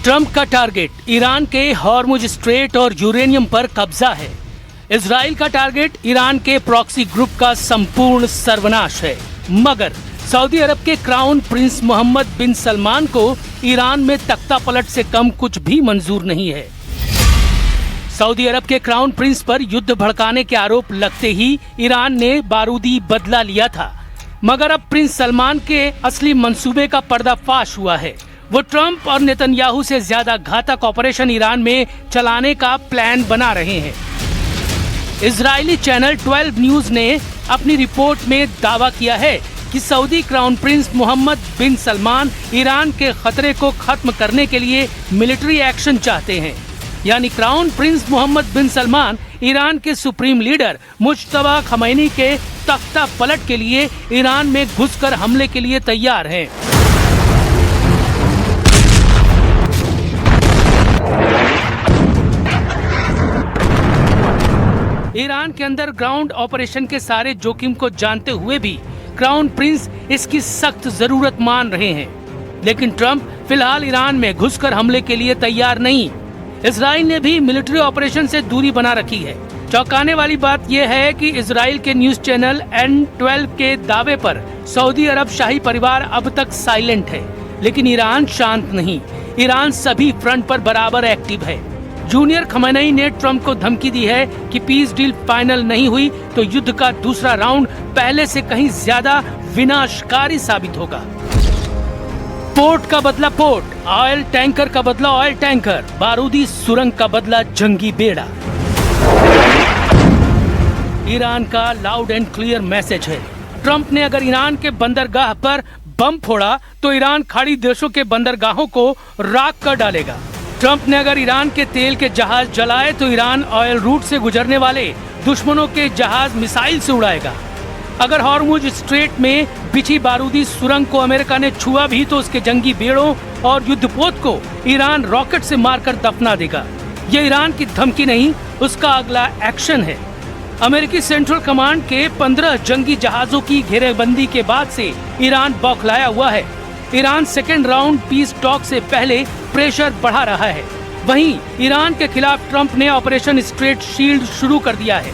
Trump का target Iran के Hormuz strait और यूरेनियम पर कब्जा है। इजराइल का टारगेट ईरान के प्रॉक्सी ग्रुप का संपूर्ण सर्वनाश है। मगर सऊदी अरब के क्राउन प्रिंस मोहम्मद बिन सलमान को ईरान में तख्ता पलट से कम कुछ भी मंजूर नहीं है। सऊदी अरब के क्राउन प्रिंस पर युद्ध भड़काने के आरोप लगते ही ईरान ने बारूदी बदला लिया था। मगर अब प्रिंस सलमान के असली मंसूबे का पर्दाफाश हुआ है। वो ट्रंप और नेतन्याहू से ज्यादा घातक ऑपरेशन ईरान में चलाने का प्लान बना रहे हैं। इजरायली चैनल 12 न्यूज ने अपनी रिपोर्ट में दावा किया है कि सऊदी क्राउन प्रिंस मोहम्मद बिन सलमान ईरान के खतरे को खत्म करने के लिए मिलिट्री एक्शन चाहते हैं। यानी क्राउन प्रिंस मोहम्मद बिन सलमान ईरान के सुप्रीम लीडर मुज्तबा खमैनी के तख्ता पलट के लिए ईरान में घुसकर हमले के लिए तैयार हैं। ईरान के अंदर ग्राउंड ऑपरेशन के सारे जोखिम को जानते हुए भी क्राउन प्रिंस इसकी सख्त जरूरत मान रहे हैं। लेकिन ट्रंप फिलहाल ईरान में घुसकर हमले के लिए तैयार नहीं। इजराइल ने भी मिलिट्री ऑपरेशन से दूरी बना रखी है। चौंकाने वाली बात यह है कि इजराइल के न्यूज चैनल N12 के दावे पर सऊदी अरब शाही परिवार अब तक साइलेंट है, लेकिन ईरान शांत नहीं। ईरान सभी फ्रंट पर बराबर एक्टिव है। जूनियर खमेनेई ने ट्रंप को धमकी दी है कि पीस डील फाइनल नहीं हुई तो युद्ध का दूसरा राउंड पहले से कहीं ज्यादा विनाशकारी साबित होगा। पोर्ट का बदला पोर्ट, ऑयल टैंकर का बदला ऑयल टैंकर, बारूदी सुरंग का बदला जंगी बेड़ा। ईरान का लाउड एंड क्लियर मैसेज है। ट्रंप ने अगर ईरान के बंदरगाह पर बम फोड़ा तो ईरान खाड़ी देशों के बंदरगाहों को राख कर डालेगा। ट्रंप ने अगर ईरान के तेल के जहाज जलाए तो ईरान ऑयल रूट से गुजरने वाले दुश्मनों के जहाज मिसाइल से उड़ाएगा। अगर हॉर्मुज स्ट्रेट में बिछी बारूदी सुरंग को अमेरिका ने छुआ भी तो उसके जंगी बेड़ों और युद्धपोत को ईरान रॉकेट से मारकर दफना देगा। ये ईरान की धमकी नहीं, उसका अगला एक्शन है। अमेरिकी सेंट्रल कमांड के 15 जंगी जहाजों की घेरेबंदी के बाद से ईरान बौखलाया हुआ है। Iran second round piece talk से पहले प्रेशर बढ़ा रहा है। वहीं ईरान के खिलाफ ट्रंप ने ऑपरेशन स्ट्रेट शील्ड शुरू कर दिया है।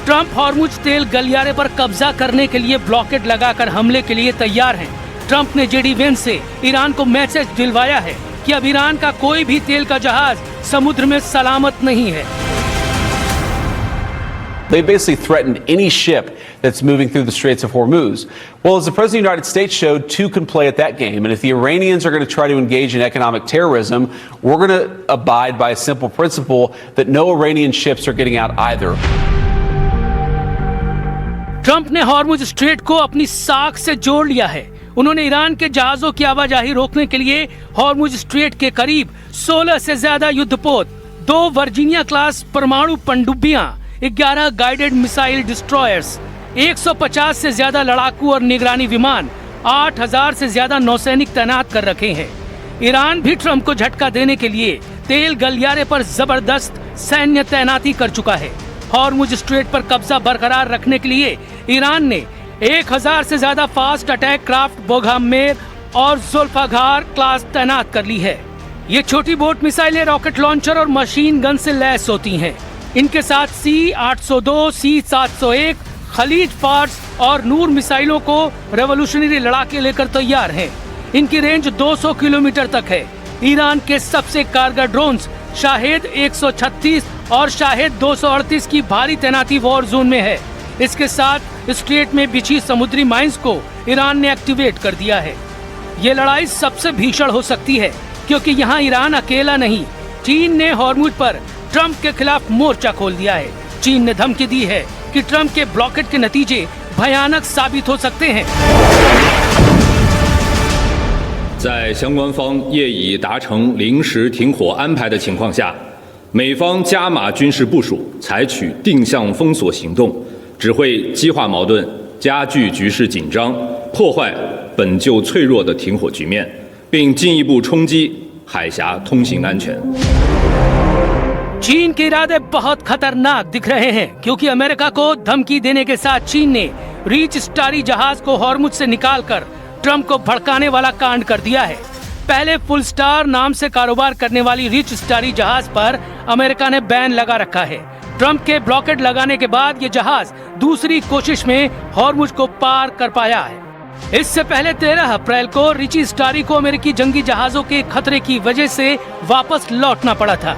ट्रंप हॉर्मुज तेल गलियारे पर कब्जा करने के लिए ब्लॉकेड लगाकर हमले के लिए तैयार हैं। ट्रंप ने जेडी वेंस से ईरान को मैसेज दिलवाया है कि अब ईरान का कोई भी तेल का जहाज समुद्र में सलामत नहीं है। They basically threatened any ship that's moving through the Straits of Hormuz. Well, as the President of the United States showed, two can play at that game. And if the Iranians are going to try to engage in economic terrorism, we're going to abide by a simple principle that no Iranian ships are getting out either. Trump ने Hormuz strait को अपनी साख से जोड़ लिया है। उन्होंने Iran के जहाजों की आवाजाही रोकने के लिए हॉर्मुज स्ट्रेट के करीब 16 से ज्यादा युद्धपोत, 2 वर्जीनिया क्लास परमाणु पनडुब्बियां, 11 गाइडेड मिसाइल डिस्ट्रॉयर्स, 150 से ज्यादा लड़ाकू और निगरानी विमान, 8000 से ज्यादा नौसैनिक तैनात कर रखे हैं। ईरान भी ट्रंप को झटका देने के लिए तेल गलियारे पर जबरदस्त सैन्य तैनाती कर चुका है। हॉर्मुज स्ट्रेट पर कब्जा बरकरार रखने के लिए ईरान ने 1000 से ज्यादा फास्ट अटैक क्राफ्ट बोगहमेर और जुल्फाकार क्लास तैनात कर ली है। ये छोटी बोट मिसाइलें रॉकेट लॉन्चर और मशीन गन से लैस होती हैं। इनके साथ C-802, C-701, खलीज फार्स और नूर मिसाइलों को रेवोल्यूशनरी लड़ाके लेकर तैयार हैं। इनकी रेंज 200 किलोमीटर तक है। ईरान के सबसे कारगर ड्रोन्स शाहेद 136 और शाहेद 238 की भारी तैनाती वॉर जोन में है। इसके साथ स्ट्रेट में बिछी समुद्री माइंस को ईरान ने एक्टिवेट कर दिया है। ये लड़ाई सबसे भीषण हो सकती है क्योंकि यहाँ ईरान अकेला नहीं। चीन ने हॉर्मुज पर ट्रंप के खिलाफ मोर्चा खोल दिया है। चीन ने धमकी दी है कि ट्रंप के ब्लॉकेट के नतीजे भयानक साबित हो सकते हैं। 在相关方业已达成临时停火安排的情况下，美方加码军事部署，采取定向封锁行动，只会激化矛盾，加剧局势紧张，破坏本就脆弱的停火局面，并进一步冲击海峡通行安全。 चीन के इरादे बहुत खतरनाक दिख रहे हैं क्योंकि अमेरिका को धमकी देने के साथ चीन ने रीच स्टारी जहाज को हॉर्मुज से निकालकर ट्रंप को भड़काने वाला कांड कर दिया है। पहले फुल स्टार नाम से कारोबार करने वाली रिच स्टारी जहाज पर अमेरिका ने बैन लगा रखा है। ट्रंप के ब्लॉकेड लगाने के बाद ये जहाज दूसरी कोशिश में हॉर्मुज को पार कर पाया है। इससे पहले 13 अप्रैल को रिची स्टारी को अमेरिकी जंगी जहाजों के खतरे की वजह से वापस लौटना पड़ा था।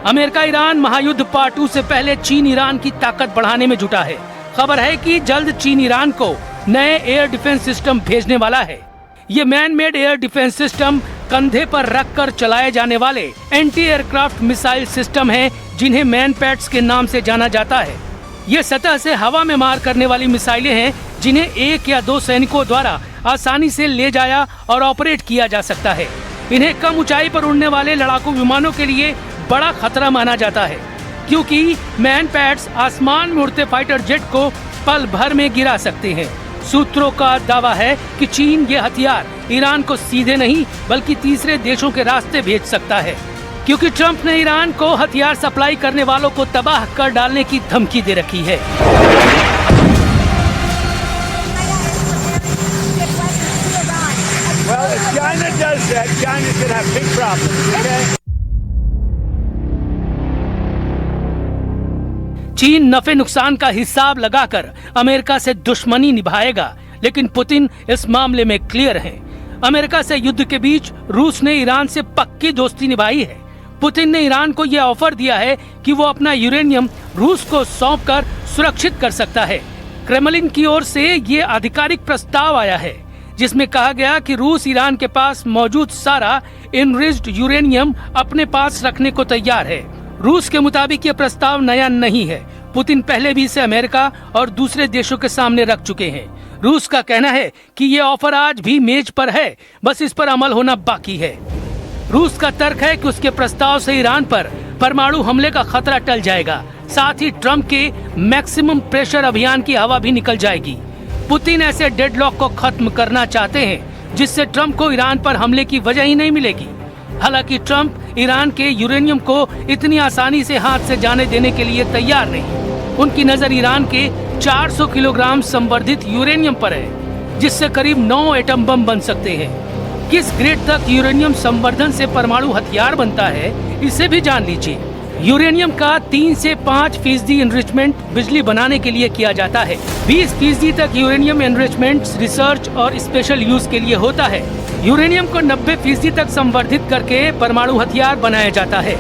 अमेरिका ईरान महायुद्ध पार्ट 2 से पहले चीन ईरान की ताकत बढ़ाने में जुटा है। खबर है कि जल्द चीन ईरान को नए एयर डिफेंस सिस्टम भेजने वाला है। ये man made air defence system कंधे पर रखकर चलाए जाने वाले एंटी एयरक्राफ्ट मिसाइल सिस्टम हैं, जिन्हें मैन पैड्स के नाम से जाना जाता है। ये सतह से हवा में मार करने वाली मिसाइलें हैं, जिन्हें 1 या 2 सैनिकों द्वारा आसानी से ले जाया और ऑपरेट किया जा सकता है। इन्हें कम ऊंचाई पर उड़ने वाले लड़ाकू विमानों के लिए बड़ा खतरा माना जाता है, क्योंकि मैन पैड्स आसमान में उड़ते फाइटर जेट को पल भर में गिरा सकते हैं। सूत्रों का दावा है कि चीन ये हथियार ईरान को सीधे नहीं बल्कि तीसरे देशों के रास्ते भेज सकता है, क्योंकि ट्रंप ने ईरान को हथियार सप्लाई करने वालों को तबाह कर डालने की धमकी दे रखी है। Well, if China does that, China's going to have big problems, okay? चीन नफे नुकसान का हिसाब लगाकर अमेरिका से दुश्मनी निभाएगा, लेकिन पुतिन इस मामले में क्लियर हैं। अमेरिका से युद्ध के बीच रूस ने ईरान से पक्की दोस्ती निभाई है। पुतिन ने ईरान को यह ऑफर दिया है कि वो अपना यूरेनियम रूस को सौंपकर सुरक्षित कर सकता है। क्रेमलिन की ओर से ये आधिकारिक प्रस्ताव आया है, जिसमें कहा गया कि रूस ईरान के पास मौजूद सारा एनरिच्ड यूरेनियम अपने पास रखने को तैयार है। रूस के मुताबिक ये प्रस्ताव नया नहीं है। पुतिन पहले भी इसे अमेरिका और दूसरे देशों के सामने रख चुके हैं। रूस का कहना है कि ये ऑफर आज भी मेज पर है, बस इस पर अमल होना बाकी है। रूस का तर्क है कि उसके प्रस्ताव से ईरान पर परमाणु हमले का खतरा टल जाएगा, साथ ही ट्रंप के मैक्सिमम प्रेशर अभियान की हवा भी निकल जाएगी। पुतिन ऐसे डेडलॉक को खत्म करना चाहते हैं, जिससे ट्रंप को ईरान पर हमले की वजह ही नहीं मिलेगी। हालांकि ट्रंप ईरान के यूरेनियम को इतनी आसानी से हाथ से जाने देने के लिए तैयार नहीं। उनकी नजर ईरान के 400 किलोग्राम संवर्धित यूरेनियम पर है, जिससे करीब 9 एटम बम बन सकते हैं। किस ग्रेड तक यूरेनियम संवर्धन से परमाणु हथियार बनता है, इसे भी जान लीजिए। यूरेनियम का 3 से 5% एनरिचमेंट बिजली बनाने के लिए किया जाता है। 20% तक यूरेनियम एनरिचमेंट रिसर्च और स्पेशल यूज के लिए होता है। यूरेनियम को 90% तक संवर्धित करके परमाणु हथियार बनाया जाता है।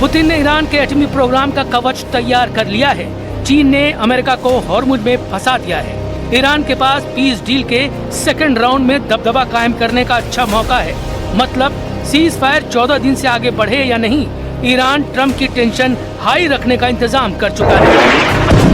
पुतिन ने ईरान के एटमी प्रोग्राम का कवच तैयार कर लिया है। चीन ने अमेरिका को हॉर्मुज में फंसा दिया है। ईरान के पास पीस डील के सेकेंड राउंड में दबदबा कायम करने का अच्छा मौका है। मतलब सीज फायर 14 दिन से आगे बढ़े या नहीं, ईरान ट्रंप की टेंशन हाई रखने का इंतजाम कर चुका है।